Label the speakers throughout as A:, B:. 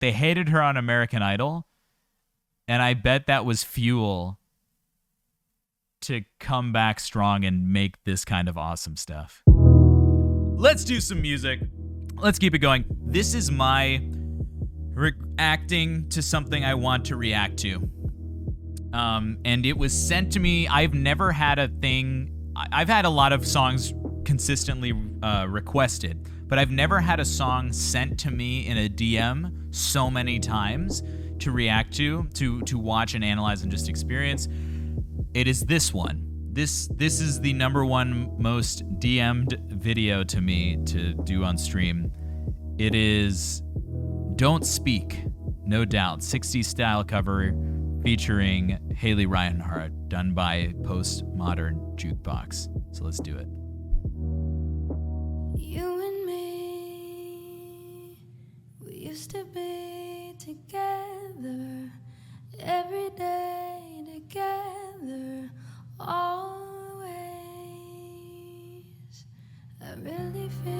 A: They hated her on American Idol, and I bet that was fuel to come back strong and make this kind of awesome stuff. Let's do some music. Let's keep it going. This is my reacting to something I want to react to. And it was sent to me. I've never had a thing. I've had a lot of songs consistently requested, but I've never had a song sent to me in a DM so many times to react to watch and analyze and just experience. It is this one. This is the number one most DM'd video to me to do on stream. It is Don't Speak, no doubt, 60s style cover featuring Haley Reinhart, done by Postmodern Jukebox. So let's do it.
B: You and me, we used to be together, every day together, always. I really feel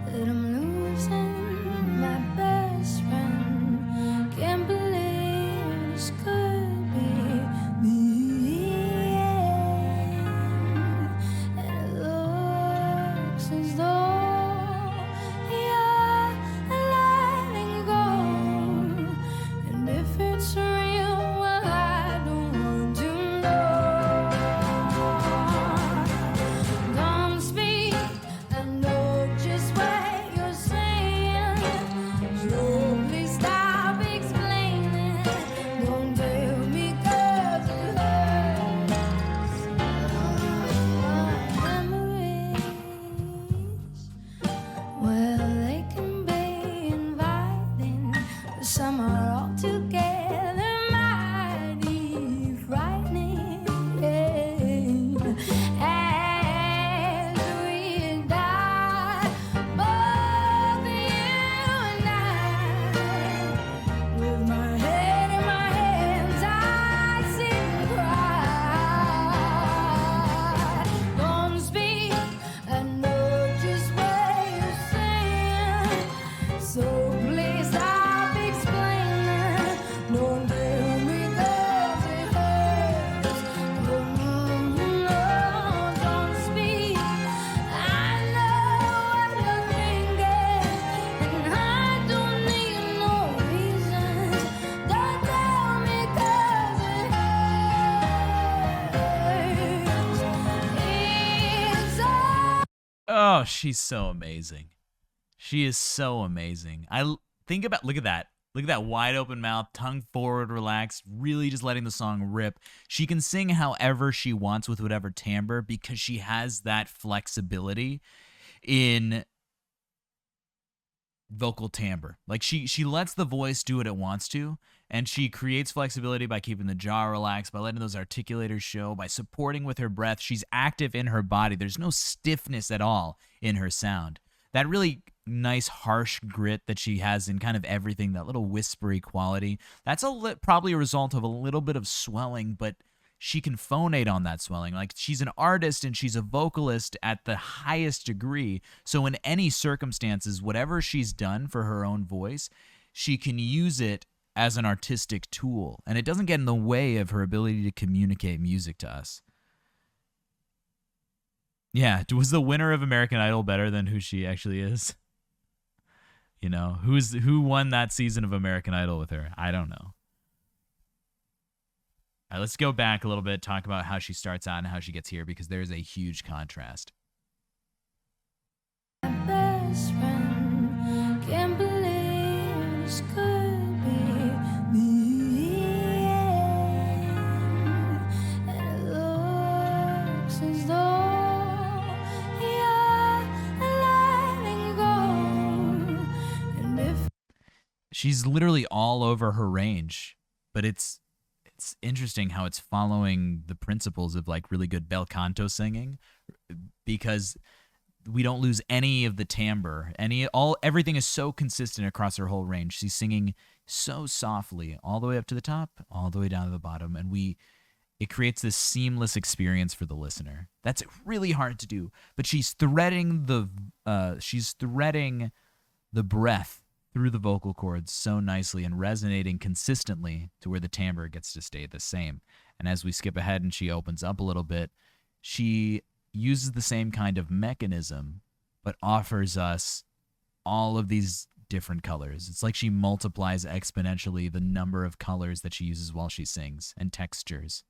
B: that I'm losing my best friend. Can't believe this could be the end. And it looks as though you're letting go. And if it's real, well, I don't want to know. Don't speak, I know just what you're saying. So please stop explaining. Don't tell me 'cause it hurts. Memories, well, they can be inviting, but some are altogether mighty frightening. As we die, both you and I, with my head in my hands, I sit and cry. Don't speak, I know just what you're saying. So please stop explaining. Don't tell me 'cause it hurts. Don't speak. I know what you're thinking, and I don't need no reasons. Don't tell me 'cause it hurts. It's all
A: Oh, she's so amazing. She is so amazing. Look at that. Look at that wide open mouth, tongue forward, relaxed, really just letting the song rip. She can sing however she wants with whatever timbre because she has that flexibility in vocal timbre. Like she lets the voice do what it wants to, and she creates flexibility by keeping the jaw relaxed, by letting those articulators show, by supporting with her breath. She's active in her body. There's no stiffness at all in her sound. That really nice harsh grit that she has in kind of everything, that little whispery quality, that's probably a result of a little bit of swelling, but she can phonate on that swelling. Like, she's an artist and she's a vocalist at the highest degree. So in any circumstances, whatever she's done for her own voice, she can use it as an artistic tool, and it doesn't get in the way of her ability to communicate music to us. Yeah, was the winner of American Idol better than who she actually is? You know, who won that season of American Idol with her? I don't know. All right, let's go back a little bit, talk about how she starts out and how she gets here, because there's a huge contrast.
B: my best friend. Can't believe this could be the end. And it looks as though you're letting go. And if
A: She's literally all over her range, but it's interesting how it's following the principles of like really good bel canto singing, because we don't lose any of the timbre. Everything is so consistent across her whole range. She's singing so softly all the way up to the top, all the way down to the bottom, and it creates this seamless experience for the listener. That's really hard to do, but she's threading the breath through the vocal cords so nicely and resonating consistently to where the timbre gets to stay the same. And as we skip ahead and she opens up a little bit, she uses the same kind of mechanism, but offers us all of these different colors. It's like she multiplies exponentially the number of colors that she uses while she sings and textures.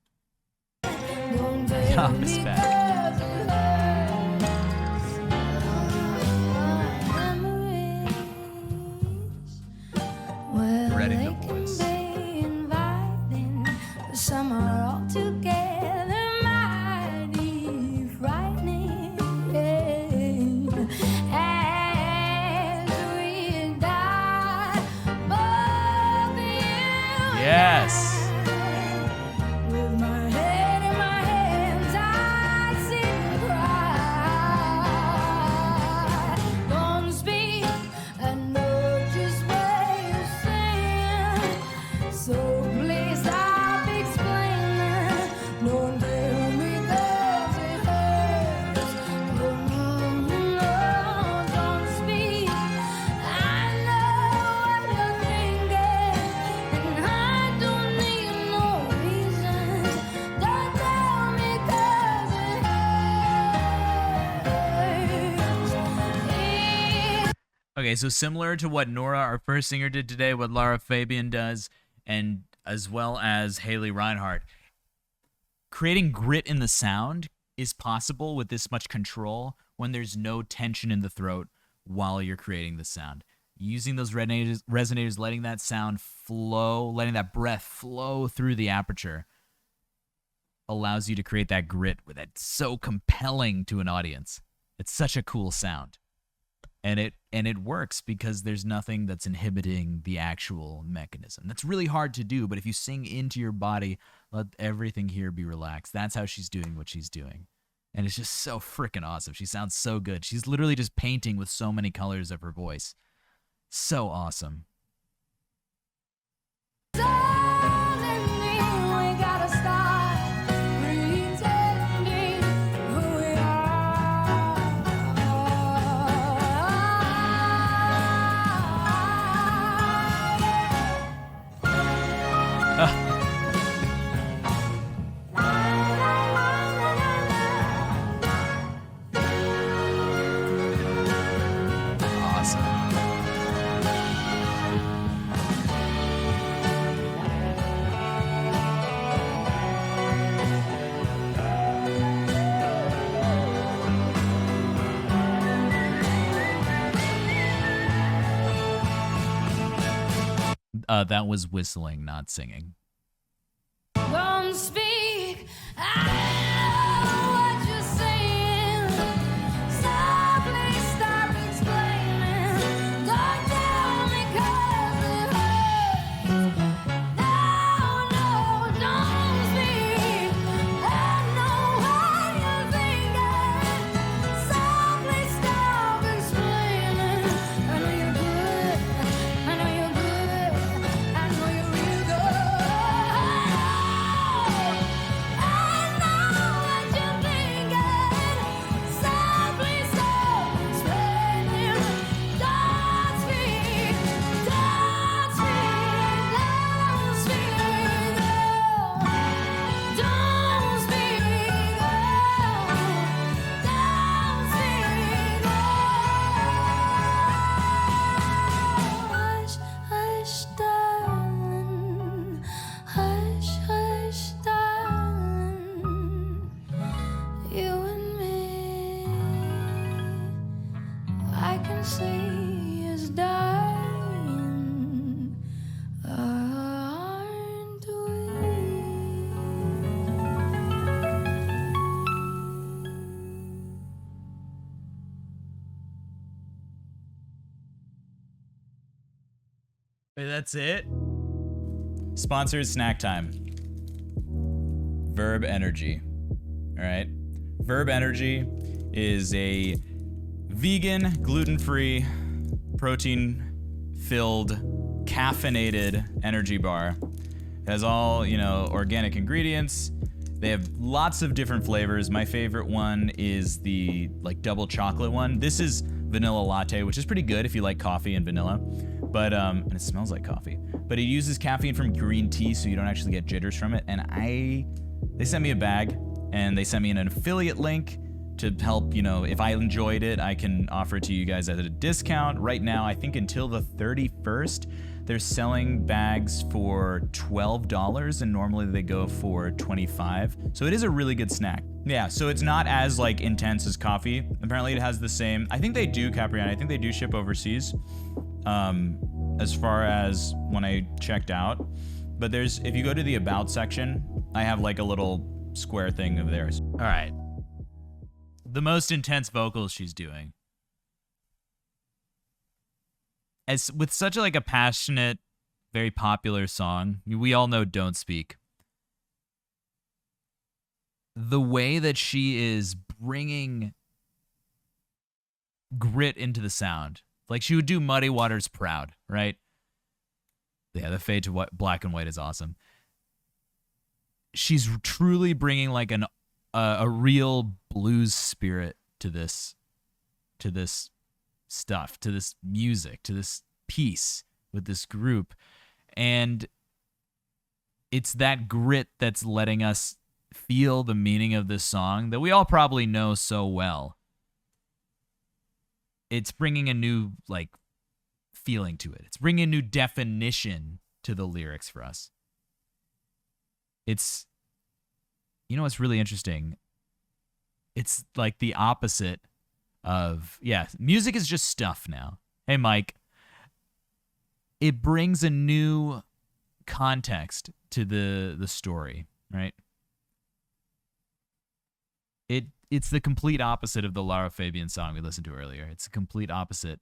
A: Oh, Miss Beth. Reading the voice.
B: Some are all together mighty frightening. As we die, both of you.
A: Yes.
B: With my head in my hands, I sit and cry. Don't speak, I know just where you're saying. So please stop explaining. Don't tell me 'cause it hurts. No, don't speak. I know what you're thinking, and I don't need no reasons. Don't tell me 'cause it hurts.
A: Okay, so similar to what Nora, our first singer, did today, what Lara Fabian does, and as well as Haley Reinhart, creating grit in the sound is possible with this much control when there's no tension in the throat while you're creating the sound. Using those resonators, letting that sound flow, letting that breath flow through the aperture allows you to create that grit where that's so compelling to an audience. It's such a cool sound. And it works because there's nothing that's inhibiting the actual mechanism. That's really hard to do, but if you sing into your body, let everything here be relaxed. That's how she's doing what she's doing. And it's just so freaking awesome. She sounds so good. She's literally just painting with so many colors of her voice. So awesome.
B: Suddenly we gotta start pretending who we
A: Awesome. That was whistling, not singing.
B: Don't speak. I know what you're saying. So please stop explaining. Don't tell me 'cause it hurts. No, don't speak. I know what you're thinking. So please stop explaining. I know you're good. I know you're good. I know you're real good. I know what you're thinking. So please stop explaining. Don't speak. Don't speak. Don't speak. Don't speak. Hush, hush, darling. Hush, hush, darling. You and me, I can see is dying, aren't we?
A: Wait, that's it? Sponsored snack time. Verb Energy. All right. Verb Energy is a vegan, gluten-free, protein-filled, caffeinated energy bar. It has all, organic ingredients. They have lots of different flavors. My favorite one is the double chocolate one. This is vanilla latte, which is pretty good if you like coffee and vanilla. But and it smells like coffee. But it uses caffeine from green tea, so you don't actually get jitters from it. And they sent me a bag, and they sent me an affiliate link to help, if I enjoyed it, I can offer it to you guys at a discount. Right now, I think until the 31st, they're selling bags for $12, and normally they go for $25. So it is a really good snack. Yeah, so it's not as intense as coffee. Apparently it has the same, I think they do, Capriani, I think they do ship overseas, as far as when I checked out. But if you go to the About section, I have a little square thing of theirs. All right. The most intense vocals she's doing. As with such a passionate, very popular song, we all know Don't Speak. The way that she is bringing grit into the sound. She would do Muddy Waters Proud, right? Yeah, the fade to black and white is awesome. She's truly bringing a real blues spirit to this stuff, to this music, to this piece with this group. And it's that grit that's letting us feel the meaning of this song that we all probably know so well. It's bringing a new feeling to it. It's bringing a new definition to the lyrics for us. It's, what's really interesting? It's the opposite of, music is just stuff now. Hey, Mike. It brings a new context to the story, right? It's the complete opposite of the Lara Fabian song we listened to earlier. It's the complete opposite.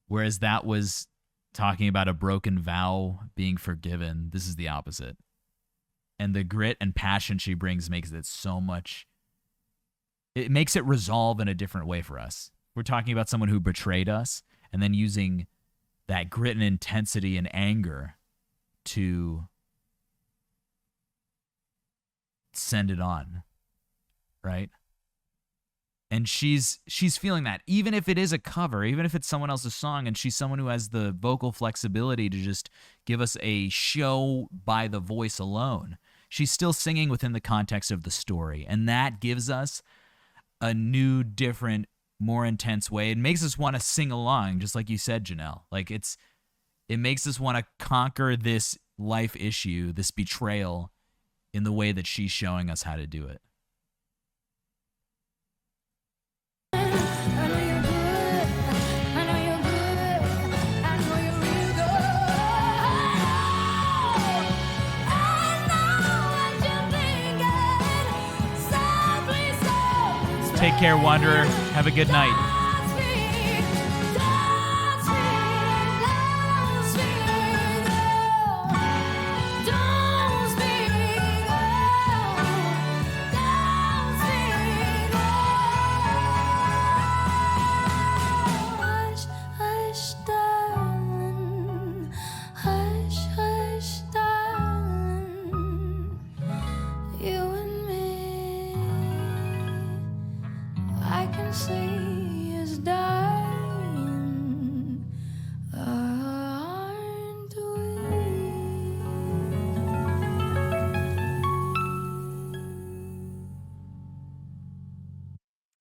A: Whereas that was talking about a broken vow being forgiven. This is the opposite. And the grit and passion she brings makes it so much... It makes it resolve in a different way for us. We're talking about someone who betrayed us and then using that grit and intensity and anger to send it on, right? And she's feeling that, even if it is a cover, even if it's someone else's song, and she's someone who has the vocal flexibility to just give us a show by the voice alone. She's still singing within the context of the story, and that gives us a new, different, more intense way. It makes us want to sing along, just like you said, Janelle. It makes us want to conquer this life issue, this betrayal, in the way that she's showing us how to do it. Take care, Wanderer. Have a good night.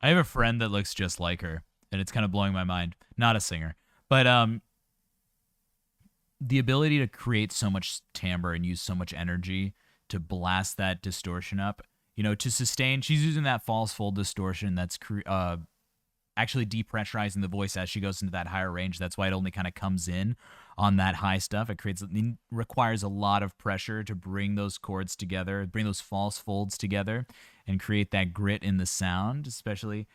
A: I have a friend that looks just like her, and it's kind of blowing my mind. Not a singer, but the ability to create so much timbre and use so much energy to blast that distortion up, to sustain. She's using that false fold distortion that's actually depressurizing the voice as she goes into that higher range. That's why it only kind of comes in on that high stuff. It requires a lot of pressure to bring those chords together, bring those false folds together, and create that grit in the sound, especially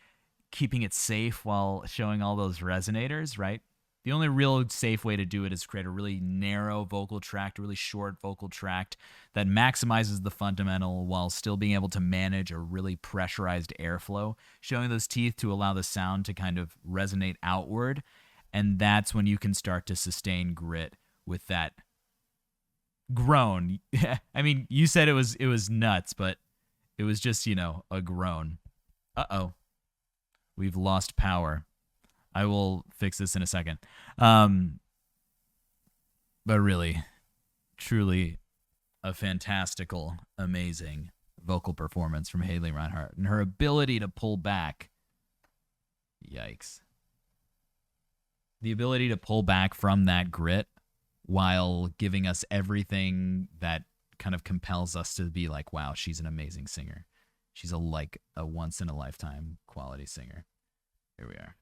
A: keeping it safe while showing all those resonators, right? The only real safe way to do it is create a really narrow vocal tract, a really short vocal tract that maximizes the fundamental while still being able to manage a really pressurized airflow, showing those teeth to allow the sound to kind of resonate outward. And that's when you can start to sustain grit with that groan. I mean, you said it was nuts, but it was just, a groan. Uh-oh. We've lost power. I will fix this in a second. But really, truly a fantastical, amazing vocal performance from Haley Reinhart. And her ability to pull back. Yikes. The ability to pull back from that grit while giving us everything that kind of compels us to be like, wow, she's an amazing singer. She's a once-in-a-lifetime quality singer. Here we are.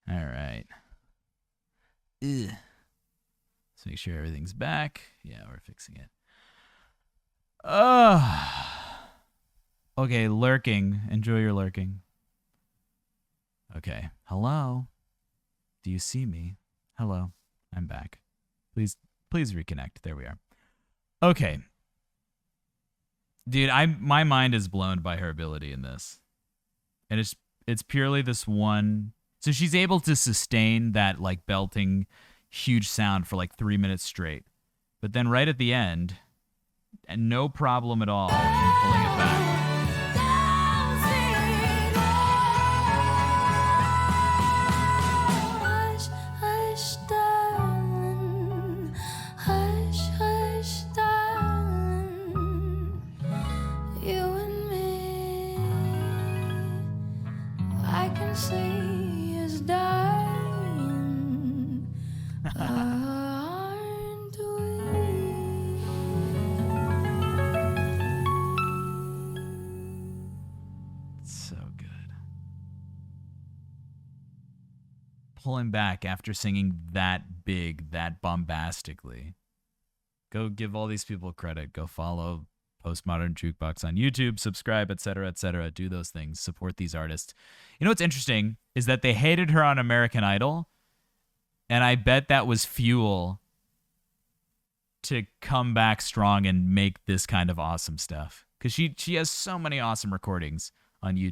A: All right. Ugh. Let's make sure everything's back. Yeah, we're fixing it. Okay, lurking. Enjoy your lurking. Okay. Hello? Do you see me? Hello. I'm back. Please reconnect. There we are. Okay. Dude, my mind is blown by her ability in this. And it's purely this one. So she's able to sustain that like belting huge sound for like 3 minutes straight. But then right at the end, and no problem at all in pulling it back.
B: Hush, hush, darling. Hush, hush, darling. You and me, I can see us dying. Aren't we?
A: So good. Pulling back after singing that big, that bombastically. Go give all these people credit. Go follow Postmodern Jukebox on YouTube, subscribe, etc., etc. Do those things. Support these artists. You know what's interesting is that they hated her on American Idol, and I bet that was fuel to come back strong and make this kind of awesome stuff. Because she has so many awesome recordings on YouTube.